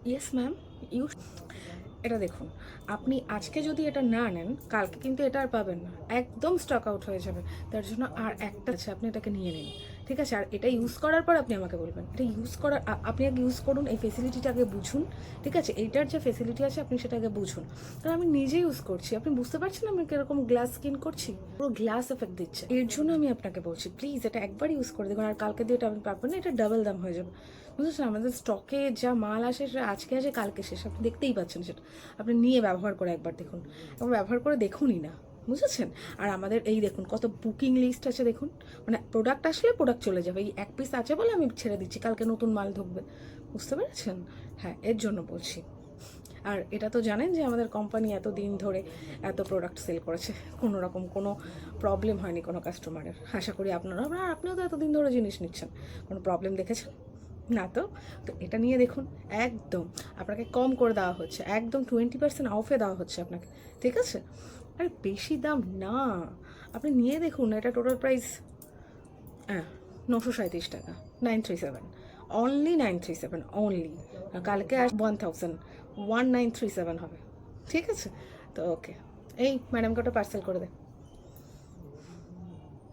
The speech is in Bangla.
Yes ma'am. ইউ এটা দেখুন, আপনি আজকে যদি এটা না নেন কালকে কিন্তু এটা আর পাবেন না, একদম স্টক আউট হয়ে যাবে। তার জন্য আর একটা আছে, আপনি এটাকে নিয়ে নিন, ঠিক আছে? আর এটা ইউজ করার পর আপনি আমাকে বলবেন। এটা ইউজ করার আপনি আগে ইউজ করুন, এই ফেসিলিটিটা আগে বুঝুন, ঠিক আছে? এইটার যে ফেসিলিটি আছে আপনি সেটা আগে বুঝুন। কারণ আমি নিজে ইউজ করছি, আপনি বুঝতে পারছেন আমি কীরকম গ্লাস স্কিন করছি, পুরো গ্লাস এফেক্ট দিচ্ছে। এর জন্য আমি আপনাকে বলছি প্লিজ এটা একবার ইউজ করে দেখুন। আর কালকে দিয়ে এটা আপনি পারবেন না, এটা ডাবল দাম হয়ে যাবে, বুঝেছেন? আমাদের স্টকে যা মাল আসে সেটা আজকে আসে কালকে শেষ, আপনি দেখতেই পাচ্ছেন সেটা। আপনি নিয়ে ব্যবহার করে একবার দেখুন, এবং ব্যবহার করে দেখুনই না, বুঝেছেন? আর আমাদের এই দেখুন কত বুকিং লিস্ট আছে দেখুন, মানে প্রোডাক্ট আসলে প্রোডাক্ট চলে যাবে, এই এক পিস আছে বলে আমি ছেড়ে দিচ্ছি, কালকে নতুন মাল ঢুকবে, বুঝতে পেরেছেন? হ্যাঁ, এর জন্য বলছি। আর এটা তো জানেন যে আমাদের কোম্পানি এত দিন ধরে এত প্রোডাক্ট সেল করেছে, কোনো রকম কোনো প্রবলেম হয়নি কোনো কাস্টমারের। আশা করি আপনিও তো এতদিন ধরে জিনিস নিচ্ছেন, কোনো প্রবলেম দেখেছেন না তো? তো এটা নিয়ে দেখুন, একদম আপনাকে কম করে দেওয়া হচ্ছে, একদম 20% অফে দেওয়া হচ্ছে আপনাকে, ঠিক আছে? আরে বেশি দাম না, আপনি নিয়ে দেখুন। এটা টোটাল প্রাইস হ্যাঁ 937 টাকা, 937, অনলি 937 অনলি। কালকে 1937 হবে, ঠিক আছে? তো ওকে, এই ম্যাডামকে ওটা পার্সেল করে দে।